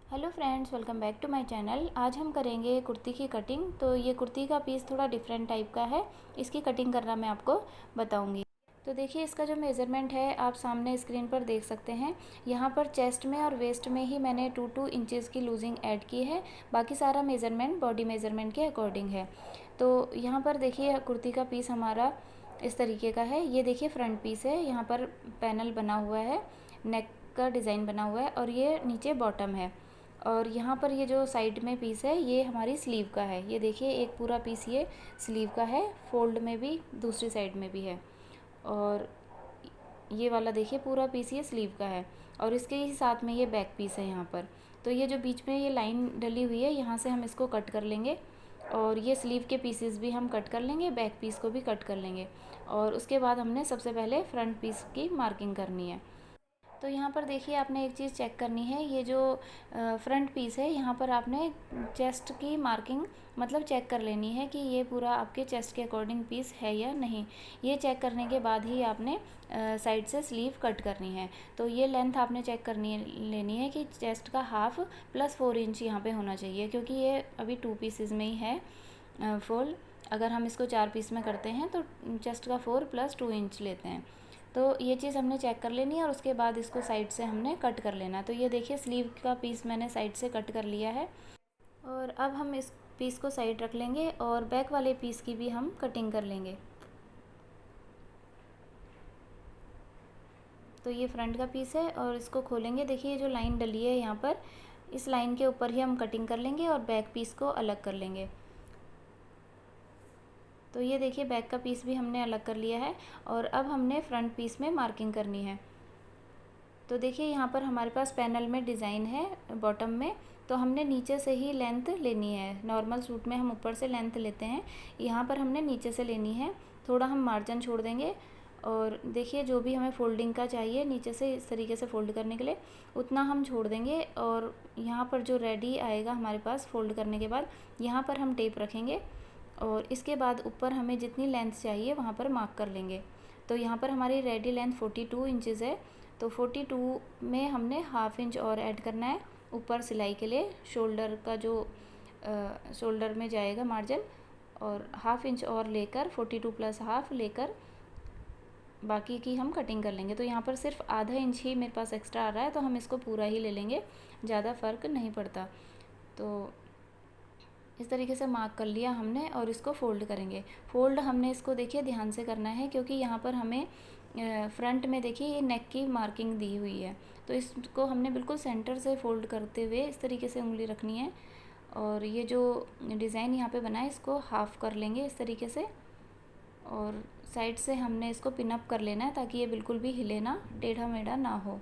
Hello friends, welcome back to my channel. आज हम करेंगे कुर्ती की कटिंग। तो ये कुर्ती का पीस थोड़ा डिफरेंट टाइप का है, इसकी कटिंग करना मैं आपको बताऊंगी। तो देखिए, इसका जो मेज़रमेंट है आप सामने स्क्रीन पर देख सकते हैं। यहाँ पर चेस्ट में और वेस्ट में ही मैंने 2-2 इंचेस की लूजिंग ऐड की है। बाकी सारा मेज़रमेंट बॉडी मेज़रमेंट के अकॉर्डिंग है। तो यहाँ पर देखिए, कुर्ती का पीस हमारा इस तरीके का है। ये देखिए फ्रंट पीस है, यहाँ पर पैनल बना हुआ है, नेक का डिज़ाइन बना हुआ है और ये नीचे बॉटम है। और यहाँ पर ये जो साइड में पीस है ये हमारी स्लीव का है। ये देखिए, एक पूरा पीस ये स्लीव का है, फोल्ड में भी दूसरी साइड में भी है। और ये वाला देखिए पूरा पीस ये स्लीव का है और इसके ही साथ में ये बैक पीस है यहाँ पर। तो ये जो बीच में ये लाइन डली हुई है, यहाँ से हम इसको कट कर लेंगे और ये स्लीव के पीसेस भी हम कट कर लेंगे, बैक पीस को भी कट कर लेंगे। और उसके बाद हमने सबसे पहले फ्रंट पीस की मार्किंग करनी है। तो यहाँ पर देखिए, आपने एक चीज़ चेक करनी है। ये जो फ्रंट पीस है, यहाँ पर आपने चेस्ट की मार्किंग मतलब चेक कर लेनी है कि ये पूरा आपके चेस्ट के अकॉर्डिंग पीस है या नहीं। ये चेक करने के बाद ही आपने साइड से स्लीव कट करनी है। तो ये लेंथ आपने चेक करनी लेनी है कि चेस्ट का हाफ प्लस 4 इंच यहाँ पे होना चाहिए, क्योंकि ये अभी 2 पीसेज में ही है फोल्ड। अगर हम इसको 4 पीस में करते हैं तो चेस्ट का 4 + 2 इंच लेते हैं। तो ये चीज़ हमने चेक कर लेनी है और उसके बाद इसको साइड से हमने कट कर लेना है। तो ये देखिए, स्लीव का पीस मैंने साइड से कट कर लिया है और अब हम इस पीस को साइड रख लेंगे और बैक वाले पीस की भी हम कटिंग कर लेंगे। तो ये फ्रंट का पीस है और इसको खोलेंगे। देखिए, ये जो लाइन डली है यहाँ पर, इस लाइन के ऊपर ही हम कटिंग कर लेंगे और बैक पीस को अलग कर लेंगे। तो ये देखिए, बैक का पीस भी हमने अलग कर लिया है और अब हमने फ्रंट पीस में मार्किंग करनी है। तो देखिए, यहाँ पर हमारे पास पैनल में डिज़ाइन है बॉटम में, तो हमने नीचे से ही लेंथ लेनी है। नॉर्मल सूट में हम ऊपर से लेंथ लेते हैं, यहाँ पर हमने नीचे से लेनी है। थोड़ा हम मार्जिन छोड़ देंगे और देखिए, जो भी हमें फोल्डिंग का चाहिए नीचे से इस तरीके से फोल्ड करने के लिए, उतना हम छोड़ देंगे। और यहाँ पर जो रेडी आएगा हमारे पास फोल्ड करने के बाद, यहाँ पर हम टेप रखेंगे और इसके बाद ऊपर हमें जितनी लेंथ चाहिए वहाँ पर मार्क कर लेंगे। तो यहाँ पर हमारी रेडी लेंथ 42 इंचज़ है। तो 42 में हमने हाफ इंच और ऐड करना है ऊपर सिलाई के लिए। शोल्डर का जो शोल्डर में जाएगा मार्जिन, और हाफ इंच और लेकर 42 + हाफ लेकर बाकी की हम कटिंग कर लेंगे। तो यहाँ पर सिर्फ आधा इंच ही मेरे पास एक्स्ट्रा आ रहा है, तो हम इसको पूरा ही ले लेंगे, ज़्यादा फ़र्क नहीं पड़ता। तो इस तरीके से मार्क कर लिया हमने और इसको फ़ोल्ड करेंगे। फ़ोल्ड हमने इसको देखिए ध्यान से करना है, क्योंकि यहाँ पर हमें फ्रंट में देखिए ये नेक की मार्किंग दी हुई है। तो इसको हमने बिल्कुल सेंटर से फ़ोल्ड करते हुए इस तरीके से उंगली रखनी है और ये जो डिज़ाइन यहाँ पे बना है इसको हाफ़ कर लेंगे इस तरीके से। और साइड से हमने इसको पिन अप कर लेना है ताकि ये बिल्कुल भी हिले ना, टेढ़ा मेढ़ा ना हो।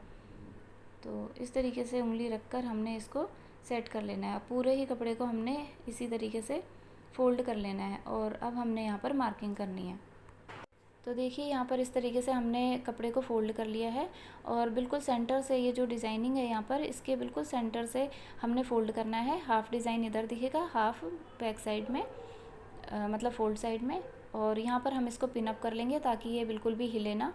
तो इस तरीके से उंगली रखकर हमने इसको सेट कर लेना है। पूरे ही कपड़े को हमने इसी तरीके से फ़ोल्ड कर लेना है और अब हमने यहाँ पर मार्किंग करनी है। तो देखिए, यहाँ पर इस तरीके से हमने कपड़े को फ़ोल्ड कर लिया है और बिल्कुल सेंटर से ये जो डिज़ाइनिंग है यहाँ पर, इसके बिल्कुल सेंटर से हमने फ़ोल्ड करना है। हाफ़ डिज़ाइन इधर दिखेगा, हाफ़ बैक साइड में मतलब फ़ोल्ड साइड में। और यहाँ पर हम इसको पिन अप कर लेंगे ताकि ये बिल्कुल भी हिले ना।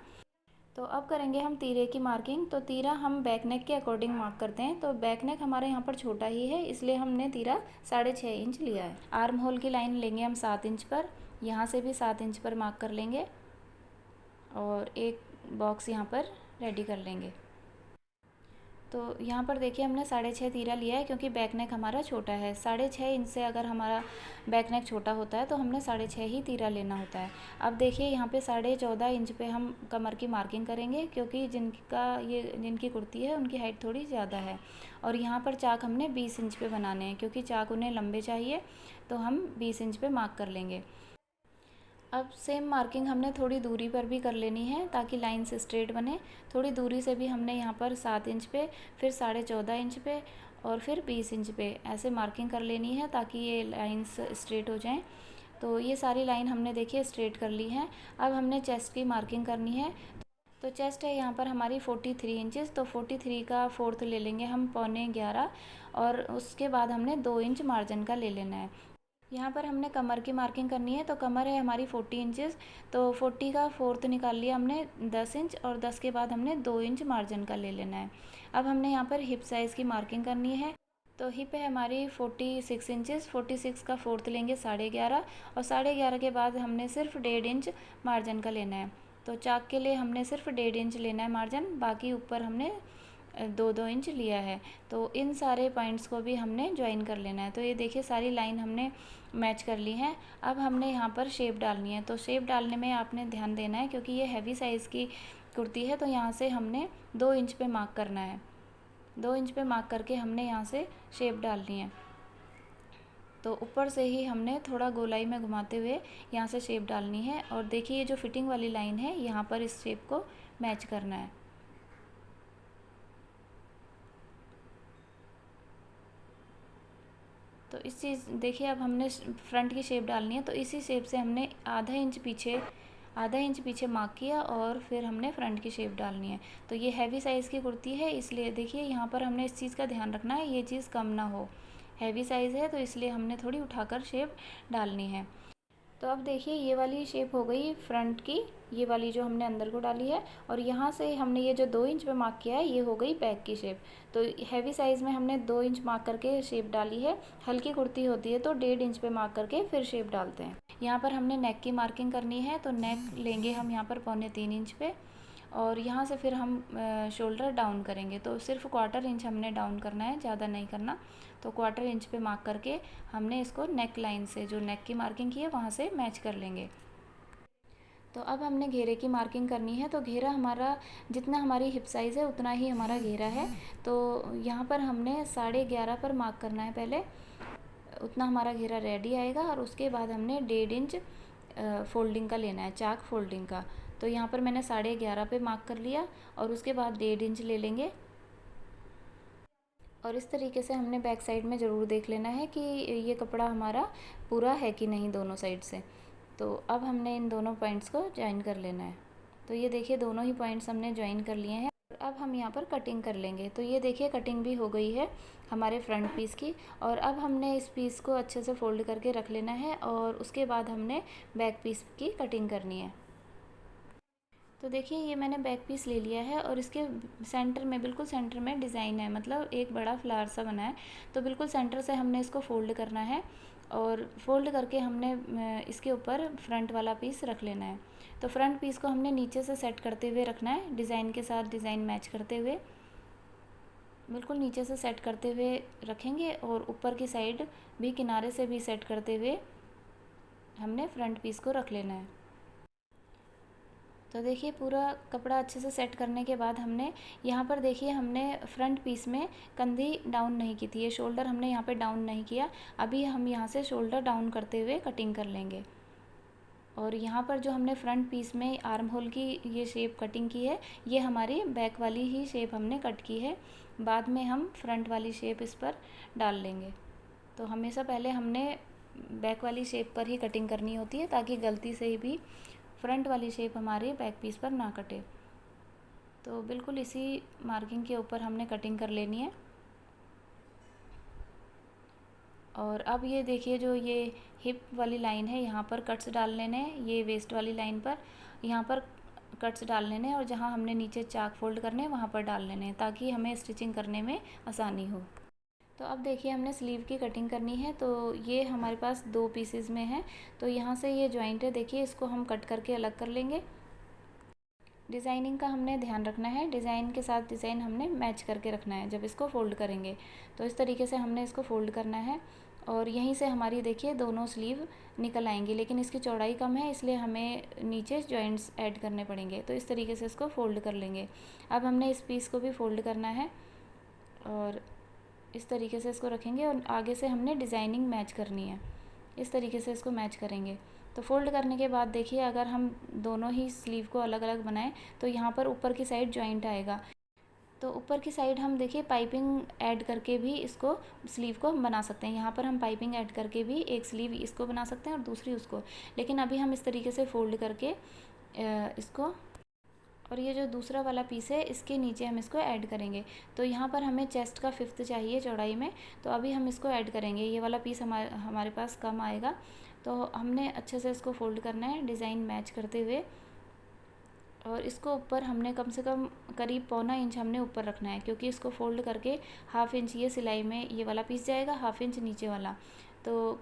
तो अब करेंगे हम तीरे की मार्किंग। तो तीरा हम बैक नेक के अकॉर्डिंग मार्क करते हैं। तो बैक नेक हमारे यहाँ पर छोटा ही है, इसलिए हमने तीरा 6.5 इंच लिया है। आर्म होल की लाइन लेंगे हम 7 इंच पर, यहाँ से भी 7 इंच पर मार्क कर लेंगे और एक बॉक्स यहाँ पर रेडी कर लेंगे। तो यहाँ पर देखिए, हमने 6.5 तीरा लिया है, क्योंकि बैक नेक हमारा छोटा है। 6.5 इंच से अगर हमारा बैक नेक छोटा होता है तो हमने 6.5 ही तीरा लेना होता है। अब देखिए, यहाँ पे 14.5 इंच पे हम कमर की मार्किंग करेंगे, क्योंकि जिनकी कुर्ती है उनकी हाइट थोड़ी ज़्यादा है। और यहाँ पर चाक हमने 20 इंच पे बनाने हैं, क्योंकि चाक उन्हें लंबे चाहिए, तो हम 20 इंच पे मार्क कर लेंगे। अब सेम मार्किंग हमने थोड़ी दूरी पर भी कर लेनी है ताकि लाइंस स्ट्रेट बने। थोड़ी दूरी से भी हमने यहाँ पर 7 इंच पे, फिर 14.5 इंच पे और फिर 20 इंच पे ऐसे मार्किंग कर लेनी है ताकि ये लाइंस स्ट्रेट हो जाएं। तो ये सारी लाइन हमने देखिए स्ट्रेट कर ली है। अब हमने चेस्ट की मार्किंग करनी है। तो चेस्ट है यहाँ पर हमारी 43 इंचज़, तो 43 का फोर्थ ले लेंगे हम 11.25 और उसके बाद हमने 2 इंच मार्जिन का ले लेना है। यहाँ पर हमने कमर की मार्किंग करनी है। तो कमर है हमारी 40 इंचज़, तो 40 का फोर्थ निकाल लिया हमने 10 इंच और 10 के बाद हमने 2 इंच मार्जिन का ले लेना है। अब हमने यहाँ पर हिप साइज़ की मार्किंग करनी है। तो हिप है हमारी 46 इंचेस, 46 का फोर्थ लेंगे 11.5, और 11.5 के बाद हमने सिर्फ 1.5 इंच मार्जिन का लेना है। तो चाक के लिए हमने सिर्फ 1.5 इंच लेना है मार्जिन, बाकी ऊपर हमने 2-2 इंच लिया है। तो इन सारे पॉइंट्स को भी हमने ज्वाइन कर लेना है। तो ये देखिए सारी लाइन हमने मैच कर ली है। अब हमने यहाँ पर शेप डालनी है। तो शेप डालने में आपने ध्यान देना है, क्योंकि ये हैवी साइज़ की कुर्ती है, तो यहाँ से हमने 2 इंच पे मार्क करना है। 2 इंच पे मार्क करके हमने यहाँ से शेप डालनी है। तो ऊपर से ही हमने थोड़ा गोलाई में घुमाते हुए यहाँ से शेप डालनी है। और देखिए ये जो फिटिंग वाली लाइन है, यहाँ पर इस शेप को मैच करना है। तो इस चीज़ देखिए, अब हमने फ्रंट की शेप डालनी है। तो इसी शेप से हमने आधा इंच पीछे मार्क किया, और फिर हमने फ्रंट की शेप डालनी है। तो ये हैवी साइज़ की कुर्ती है, इसलिए देखिए यहाँ पर हमने इस चीज़ का ध्यान रखना है, ये चीज़ कम ना हो। हैवी साइज़ है तो इसलिए हमने थोड़ी उठाकर शेप डालनी है। तो अब देखिए ये वाली शेप हो गई फ्रंट की, ये वाली जो हमने अंदर को डाली है, और यहाँ से हमने ये जो 2 इंच पे मार्क किया है, ये हो गई बैक की शेप। तो हैवी साइज़ में हमने 2 इंच मार्क करके शेप डाली है। हल्की कुर्ती होती है तो 1.5 इंच पे मार्क करके फिर शेप डालते हैं। यहाँ पर हमने नेक की मार्किंग करनी है। तो नेक लेंगे हम यहाँ पर 3.25 इंच पे, और यहाँ से फिर हम शोल्डर डाउन करेंगे। तो सिर्फ 1/4 इंच हमने डाउन करना है, ज़्यादा नहीं करना। तो 1/4 इंच पे मार्क करके हमने इसको नेक लाइन से, जो नेक की मार्किंग की है, वहाँ से मैच कर लेंगे। तो अब हमने घेरे की मार्किंग करनी है। तो घेरा हमारा जितना हमारी हिप साइज़ है उतना ही हमारा घेरा है। तो यहाँ पर हमने 11.5 पर मार्क करना है पहले, उतना हमारा घेरा रेडी आएगा। और उसके बाद हमने 1.5 इंच फोल्डिंग का लेना है, चाक फोल्डिंग का। तो यहाँ पर मैंने 11.5 पे मार्क कर लिया, और उसके बाद 1.5 इंच ले लेंगे। और इस तरीके से हमने बैक साइड में ज़रूर देख लेना है कि ये कपड़ा हमारा पूरा है कि नहीं दोनों साइड से। तो अब हमने इन दोनों पॉइंट्स को ज्वाइन कर लेना है। तो ये देखिए दोनों ही पॉइंट्स हमने ज्वाइन कर लिए हैं। अब हम यहाँ पर कटिंग कर लेंगे। तो ये देखिए कटिंग भी हो गई है हमारे फ्रंट पीस की। और अब हमने इस पीस को अच्छे से फोल्ड करके रख लेना है, और उसके बाद हमने बैक पीस की कटिंग करनी है। तो देखिए ये मैंने बैक पीस ले लिया है, और इसके सेंटर में, बिल्कुल सेंटर में डिज़ाइन है, मतलब एक बड़ा फ्लावर सा बना है। तो बिल्कुल सेंटर से हमने इसको फोल्ड करना है, और फोल्ड करके हमने इसके ऊपर फ्रंट वाला पीस रख लेना है। तो फ्रंट पीस को हमने नीचे से सेट करते हुए रखना है, डिज़ाइन के साथ डिज़ाइन मैच करते हुए बिल्कुल नीचे से सेट करते हुए रखेंगे, और ऊपर की साइड भी किनारे से भी सेट करते हुए हमने फ्रंट पीस को रख लेना है। तो देखिए पूरा कपड़ा अच्छे से सेट करने के बाद हमने यहाँ पर देखिए हमने फ्रंट पीस में कंधी डाउन नहीं की थी, ये शोल्डर हमने यहाँ पे डाउन नहीं किया। अभी हम यहाँ से शोल्डर डाउन करते हुए कटिंग कर लेंगे। और यहाँ पर जो हमने फ्रंट पीस में आर्म होल की ये शेप कटिंग की है, ये हमारी बैक वाली ही शेप हमने कट की है। बाद में हम फ्रंट वाली शेप इस पर डाल लेंगे। तो हमेशा पहले हमने बैक वाली शेप पर ही कटिंग करनी होती है, ताकि गलती से भी फ्रंट वाली शेप हमारे बैक पीस पर ना कटे। तो बिल्कुल इसी मार्किंग के ऊपर हमने कटिंग कर लेनी है। और अब ये देखिए जो ये हिप वाली लाइन है, यहाँ पर कट्स डाल लेने हैं। ये वेस्ट वाली लाइन पर यहाँ पर कट्स डाल लेने हैं, और जहाँ हमने नीचे चाक फोल्ड करने हैं वहाँ पर डाल लेने हैं, ताकि हमें स्टिचिंग करने में आसानी हो। तो अब देखिए हमने स्लीव की कटिंग करनी है। तो ये हमारे पास 2 पीसेस में है। तो यहाँ से ये जॉइंट है, देखिए इसको हम कट करके अलग कर लेंगे। डिज़ाइनिंग का हमने ध्यान रखना है, डिज़ाइन के साथ डिज़ाइन हमने मैच करके रखना है जब इसको फ़ोल्ड करेंगे। तो इस तरीके से हमने इसको फ़ोल्ड करना है, और यहीं से हमारी देखिए दोनों स्लीव निकल आएंगी, लेकिन इसकी चौड़ाई कम है, इसलिए हमें नीचे जॉइंट्स ऐड करने पड़ेंगे। तो इस तरीके से इसको फ़ोल्ड कर लेंगे। अब हमने इस पीस को भी फ़ोल्ड करना है, और इस तरीके से इसको रखेंगे, और आगे से हमने डिज़ाइनिंग मैच करनी है। इस तरीके से इसको मैच करेंगे। तो फोल्ड करने के बाद देखिए अगर हम दोनों ही स्लीव को अलग अलग बनाएं, तो यहाँ पर ऊपर की साइड जॉइंट आएगा। तो ऊपर की साइड हम देखिए पाइपिंग ऐड करके भी इसको स्लीव को हम बना सकते हैं। यहाँ पर हम पाइपिंग ऐड करके भी एक स्लीव इसको बना सकते हैं और दूसरी उसको, लेकिन अभी हम इस तरीके से फ़ोल्ड करके इसको, और ये जो दूसरा वाला पीस है इसके नीचे हम इसको ऐड करेंगे। तो यहाँ पर हमें चेस्ट का 5th चाहिए चौड़ाई में, तो अभी हम इसको ऐड करेंगे। ये वाला पीस हमारे पास कम आएगा, तो हमने अच्छे से इसको फ़ोल्ड करना है डिज़ाइन मैच करते हुए। और इसको ऊपर हमने कम से कम करीब पौना इंच हमने ऊपर रखना है, क्योंकि इसको फोल्ड करके हाफ इंच ये सिलाई में ये वाला पीस जाएगा, हाफ इंच नीचे वाला, तो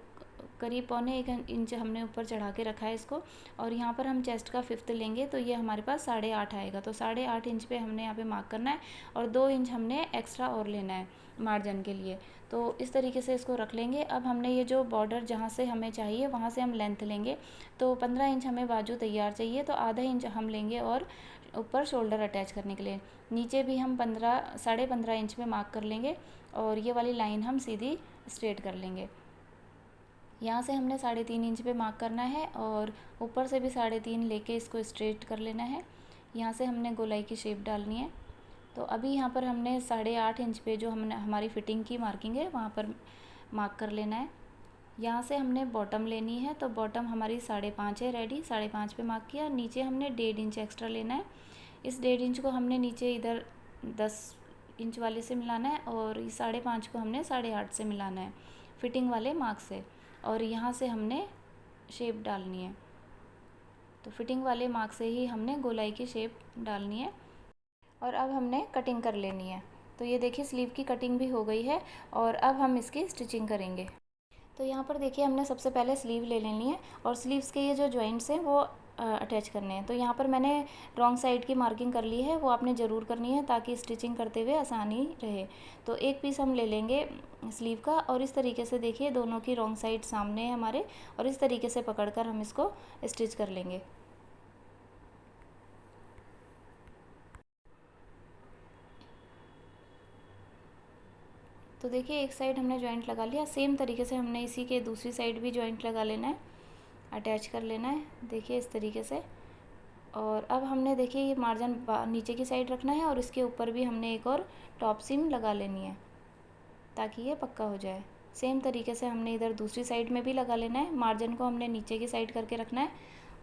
करीब पौने 1 इंच हमने ऊपर चढ़ा के रखा है इसको। और यहाँ पर हम चेस्ट का 5th लेंगे तो ये हमारे पास 8.5 आएगा, तो 8.5 इंच पे हमने यहाँ पे मार्क करना है और 2 इंच हमने एक्स्ट्रा और लेना है मार्जिन के लिए। तो इस तरीके से इसको रख लेंगे। अब हमने ये जो बॉर्डर जहाँ से हमें चाहिए वहाँ से हम लेंथ लेंगे, तो 15 इंच हमें बाजू तैयार चाहिए, तो आधा इंच हम लेंगे और ऊपर शोल्डर अटैच करने के लिए नीचे भी हम 15.5 इंच पे मार्क कर लेंगे और ये वाली लाइन हम सीधी स्ट्रेट कर लेंगे। यहाँ से हमने 3.5 इंच पे मार्क करना है और ऊपर से भी 3.5 लेके इसको स्ट्रेट कर लेना है। यहाँ से हमने गोलाई की शेप डालनी है। तो अभी यहाँ पर हमने 8.5 इंच पे जो हमने हमारी फिटिंग की मार्किंग है वहाँ पर मार्क कर लेना है। यहाँ से हमने बॉटम लेनी है, तो बॉटम हमारी 5.5 है रेडी, 5.5 पे मार्क किया। नीचे हमने 1.5 इंच एक्स्ट्रा लेना है। इस 1.5 इंच को हमने नीचे इधर 10 इंच वाले से मिलाना है और इस 5.5 को हमने 8.5 से मिलाना है फिटिंग वाले मार्क से, और यहाँ से हमने शेप डालनी है। तो फिटिंग वाले मार्क से ही हमने गोलाई की शेप डालनी है और अब हमने कटिंग कर लेनी है। तो ये देखिए स्लीव की कटिंग भी हो गई है और अब हम इसकी स्टिचिंग करेंगे। तो यहाँ पर देखिए हमने सबसे पहले स्लीव ले लेनी है और स्लीव्स के ये जो जॉइंट्स हैं वो अटैच करने हैं। तो यहाँ पर मैंने रॉन्ग साइड की मार्किंग कर ली है, वो आपने ज़रूर करनी है ताकि स्टिचिंग करते हुए आसानी रहे। तो एक पीस हम ले लेंगे स्लीव का और इस तरीके से देखिए दोनों की रॉन्ग साइड सामने है हमारे, और इस तरीके से पकड़कर हम इसको स्टिच कर लेंगे। तो देखिए एक साइड हमने जॉइंट लगा लिया, सेम तरीके से हमने इसी के दूसरी साइड भी जॉइंट लगा लेना है, अटैच कर लेना है देखिए इस तरीके से। और अब हमने देखिए ये मार्जिन नीचे की साइड रखना है और इसके ऊपर भी हमने एक और टॉप सीम लगा लेनी है ताकि ये पक्का हो जाए। सेम तरीके से हमने इधर दूसरी साइड में भी लगा लेना है, मार्जिन को हमने नीचे की साइड करके रखना है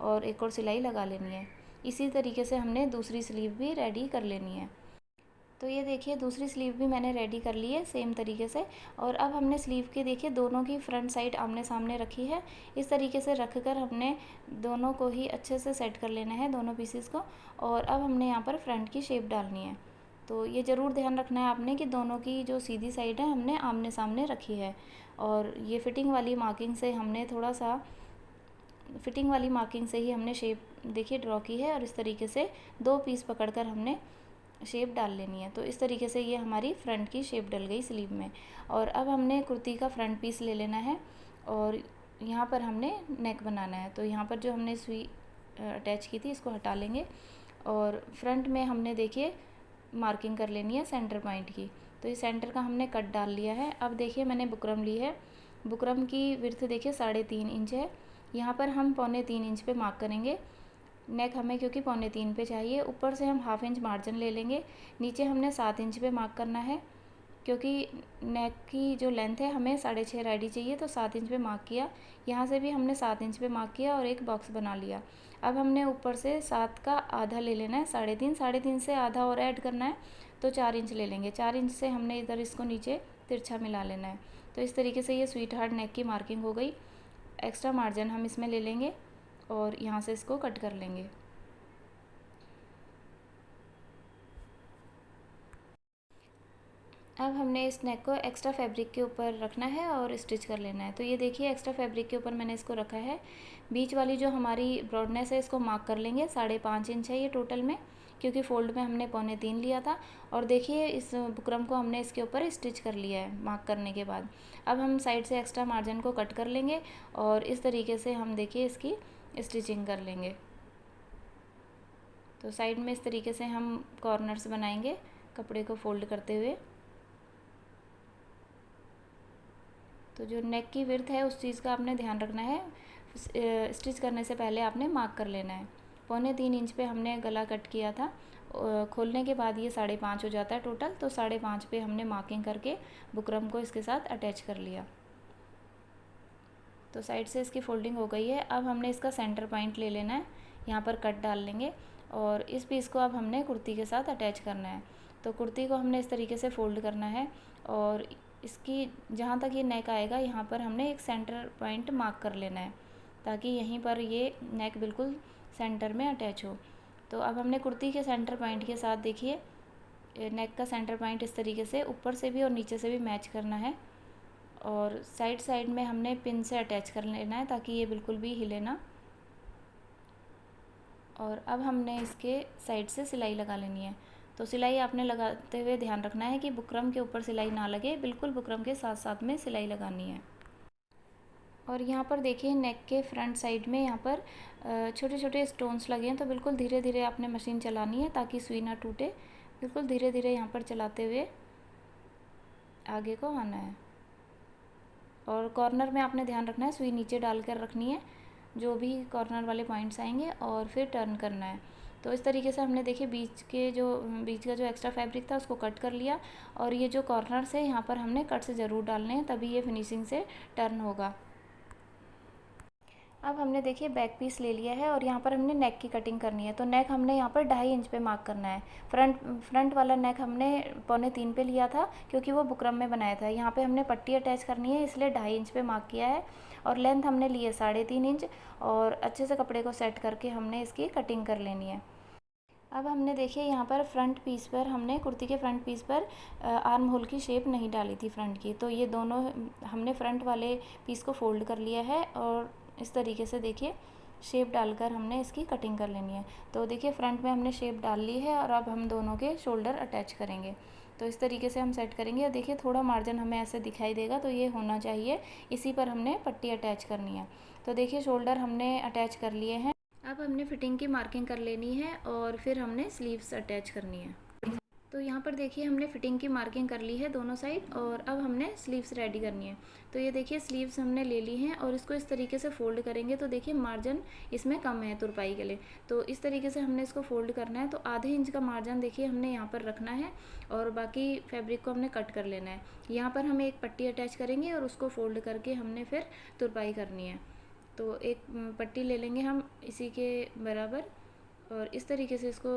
और एक और सिलाई लगा लेनी है। इसी तरीके से हमने दूसरी स्लीव भी रेडी कर लेनी है। तो ये देखिए दूसरी स्लीव भी मैंने रेडी कर ली है सेम तरीके से। और अब हमने स्लीव के देखिए दोनों की फ्रंट साइड आमने सामने रखी है, इस तरीके से रख कर हमने दोनों को ही अच्छे से सेट कर लेना है दोनों पीसेस को। और अब हमने यहाँ पर फ्रंट की शेप डालनी है। तो ये ज़रूर ध्यान रखना है आपने कि दोनों की जो सीधी साइड है हमने आमने सामने रखी है। और ये फिटिंग वाली मार्किंग से हमने थोड़ा सा फिटिंग वाली मार्किंग से ही हमने शेप देखिए ड्रॉ की है और इस तरीके से 2 पीस पकड़कर हमने शेप डाल लेनी है। तो इस तरीके से ये हमारी फ्रंट की शेप डल गई स्लीव में। और अब हमने कुर्ती का फ्रंट पीस ले लेना है और यहाँ पर हमने नेक बनाना है। तो यहाँ पर जो हमने सुई अटैच की थी इसको हटा लेंगे और फ्रंट में हमने देखिए मार्किंग कर लेनी है सेंटर पॉइंट की। तो इस सेंटर का हमने कट डाल लिया है। अब देखिए मैंने बुकरम ली है, बुकरम की विड्थ देखिए 3.5 इंच है। यहाँ पर हम 3.25 इंच पे मार्क करेंगे। नेक हमें क्योंकि 3.25 पे चाहिए, ऊपर से हम हाफ इंच मार्जिन ले लेंगे। नीचे हमने 7 इंच पे मार्क करना है क्योंकि नेक की जो लेंथ है हमें 6.5 रेडी चाहिए, तो 7 इंच पे मार्क किया। यहाँ से भी हमने 7 इंच पे मार्क किया और एक बॉक्स बना लिया। अब हमने ऊपर से 7 का आधा ले लेना है, 3.5 से आधा और ऐड करना है, तो 4 इंच ले लेंगे। 4 इंच से हमने इधर इसको नीचे तिरछा मिला लेना है। तो इस तरीके से ये स्वीट हार्ट नेक की मार्किंग हो गई। एक्स्ट्रा मार्जिन हम इसमें ले लेंगे और यहाँ से इसको कट कर लेंगे। अब हमने इस नेक को एक्स्ट्रा फैब्रिक के ऊपर रखना है और स्टिच कर लेना है। तो ये देखिए एक्स्ट्रा फैब्रिक के ऊपर मैंने इसको रखा है। बीच वाली जो हमारी ब्रॉडनेस है इसको मार्क कर लेंगे, 5.5 इंच है ये टोटल में, क्योंकि फोल्ड में हमने 3.25 लिया था। और देखिए इस बुकरम को हमने इसके ऊपर स्टिच कर लिया है मार्क करने के बाद। अब हम साइड से एक्स्ट्रा मार्जिन को कट कर लेंगे और इस तरीके से हम देखिए इसकी स्टिचिंग कर लेंगे। तो साइड में इस तरीके से हम कॉर्नर्स बनाएंगे कपड़े को फोल्ड करते हुए। तो जो नेक की विड्थ है उस चीज़ का आपने ध्यान रखना है, स्टिच करने से पहले आपने मार्क कर लेना है। 3.25 इंच पे हमने गला कट किया था, खोलने के बाद ये 5.5 हो जाता है टोटल, तो 5.5 पे हमने मार्किंग करके बुकरम को इसके साथ अटैच कर लिया। तो साइड से इसकी फोल्डिंग हो गई है। अब हमने इसका सेंटर पॉइंट ले लेना है, यहाँ पर कट डाल लेंगे और इस पीस को अब हमने कुर्ती के साथ अटैच करना है। तो कुर्ती को हमने इस तरीके से फोल्ड करना है और इसकी जहाँ तक ये नेक आएगा यहाँ पर हमने एक सेंटर पॉइंट मार्क कर लेना है ताकि यहीं पर ये नेक बिल्कुल सेंटर में अटैच हो। तो अब हमने कुर्ती के सेंटर पॉइंट के साथ देखिए नेक का सेंटर पॉइंट इस तरीके से ऊपर से भी और नीचे से भी मैच करना है, और साइड साइड में हमने पिन से अटैच कर लेना है ताकि ये बिल्कुल भी हिले ना। और अब हमने इसके साइड से सिलाई लगा लेनी है। तो सिलाई आपने लगाते हुए ध्यान रखना है कि बुकरम के ऊपर सिलाई ना लगे, बिल्कुल बुकरम के साथ साथ में सिलाई लगानी है। और यहाँ पर देखिए नेक के फ्रंट साइड में यहाँ पर छोटे छोटे स्टोन्स लगे हैं, तो बिल्कुल धीरे धीरे आपने मशीन चलानी है ताकि सुई ना टूटे। बिल्कुल धीरे धीरे यहाँ पर चलाते हुए आगे को आना है, और कॉर्नर में आपने ध्यान रखना है सुई नीचे डालकर रखनी है जो भी कॉर्नर वाले पॉइंट्स आएंगे, और फिर टर्न करना है। तो इस तरीके से हमने देखिए बीच का जो एक्स्ट्रा फैब्रिक था उसको कट कर लिया, और ये जो कॉर्नर्स है यहाँ पर हमने कट से ज़रूर डालने हैं, तभी ये फिनिशिंग से टर्न होगा। अब हमने देखिए बैक पीस ले लिया है और यहाँ पर हमने नेक की कटिंग करनी है। तो नेक हमने यहाँ पर 2.5 इंच पे मार्क करना है। फ्रंट वाला नेक हमने 2.25 पे लिया था क्योंकि वो बुकरम में बनाया था। यहाँ पे हमने पट्टी अटैच करनी है, इसलिए 2.5 इंच पे मार्क किया है, और लेंथ हमने ली है 3.5 इंच, और अच्छे से कपड़े को सेट करके हमने इसकी कटिंग कर लेनी है। अब हमने देखिए यहाँ पर फ्रंट पीस पर हमने कुर्ती के फ्रंट पीस पर आर्म होल की शेप नहीं डाली थी फ्रंट की, तो ये दोनों हमने फ्रंट वाले पीस को फोल्ड कर लिया है, और इस तरीके से देखिए शेप डालकर हमने इसकी कटिंग कर लेनी है। तो देखिए फ्रंट में हमने शेप डाल ली है, और अब हम दोनों के शोल्डर अटैच करेंगे। तो इस तरीके से हम सेट करेंगे, और देखिए थोड़ा मार्जिन हमें ऐसे दिखाई देगा, तो ये होना चाहिए, इसी पर हमने पट्टी अटैच करनी है। तो देखिए शोल्डर हमने अटैच कर लिए हैं। अब हमने फिटिंग की मार्किंग कर लेनी है, और फिर हमने स्लीव्स अटैच करनी है। तो यहाँ पर देखिए हमने फिटिंग की मार्किंग कर ली है दोनों साइड, और अब हमने स्लीव्स रेडी करनी है। तो ये देखिए स्लीव्स हमने ले ली हैं, और इसको इस तरीके से फोल्ड करेंगे तो देखिए मार्जिन इसमें कम है तुरपाई के लिए, तो इस तरीके से हमने इसको फोल्ड करना है। तो आधे इंच का मार्जिन देखिए हमने यहाँ पर रखना है, और बाकी फैब्रिक को हमने कट कर लेना है। यहाँ पर हम एक पट्टी अटैच करेंगे, और उसको फोल्ड करके हमने फिर तुरपाई करनी है। तो एक पट्टी ले लेंगे हम इसी के बराबर, और इस तरीके से इसको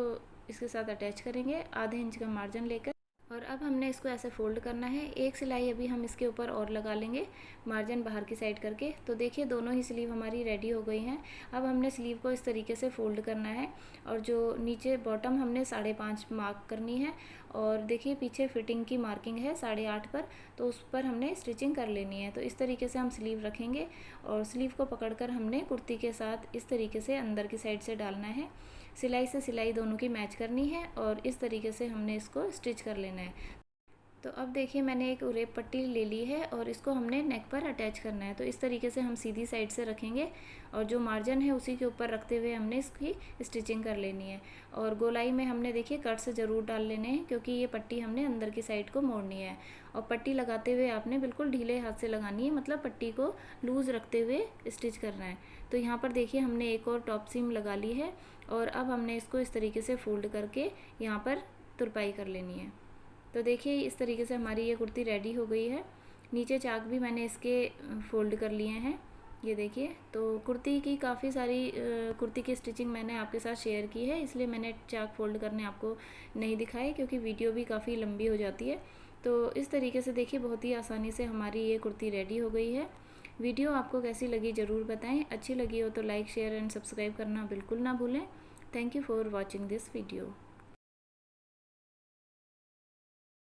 इसके साथ अटैच करेंगे आधे इंच का मार्जिन लेकर, और अब हमने इसको ऐसे फोल्ड करना है। एक सिलाई अभी हम इसके ऊपर और लगा लेंगे मार्जिन बाहर की साइड करके। तो देखिए दोनों ही स्लीव हमारी रेडी हो गई हैं। अब हमने स्लीव को इस तरीके से फोल्ड करना है, और जो नीचे बॉटम हमने 5.5 मार्क करनी है, और देखिए पीछे फिटिंग की मार्किंग है 8.5 पर, तो उस पर हमने स्टिचिंग कर लेनी है। तो इस तरीके से हम स्लीव रखेंगे, और स्लीव को पकड़कर हमने कुर्ती के साथ इस तरीके से अंदर की साइड से डालना है। सिलाई से सिलाई दोनों की मैच करनी है, और इस तरीके से हमने इसको स्टिच कर लेना है। तो अब देखिए मैंने एक उरेप पट्टी ले ली है, और इसको हमने नेक पर अटैच करना है। तो इस तरीके से हम सीधी साइड से रखेंगे, और जो मार्जिन है उसी के ऊपर रखते हुए हमने इसकी स्टिचिंग कर लेनी है। और गोलाई में हमने देखिए कट से ज़रूर डाल लेने हैं, क्योंकि ये पट्टी हमने अंदर की साइड को मोड़नी है। और पट्टी लगाते हुए आपने बिल्कुल ढीले हाथ से लगानी है, मतलब पट्टी को लूज़ रखते हुए स्टिच करना है। तो यहाँ पर देखिए हमने एक और टॉप सीम लगा ली है, और अब हमने इसको इस तरीके से फोल्ड करके यहाँ पर तुरपाई कर लेनी है। तो देखिए इस तरीके से हमारी ये कुर्ती रेडी हो गई है। नीचे चाक भी मैंने इसके फोल्ड कर लिए हैं, ये देखिए। तो कुर्ती की काफ़ी सारी कुर्ती की स्टिचिंग मैंने आपके साथ शेयर की है, इसलिए मैंने चाक फोल्ड करने आपको नहीं दिखाए, क्योंकि वीडियो भी काफ़ी लंबी हो जाती है। तो इस तरीके से देखिए बहुत ही आसानी से हमारी ये कुर्ती रेडी हो गई है। वीडियो आपको कैसी लगी ज़रूर बताएं। अच्छी लगी हो तो लाइक शेयर एंड सब्सक्राइब करना बिल्कुल ना भूलें। Thank you for watching this video.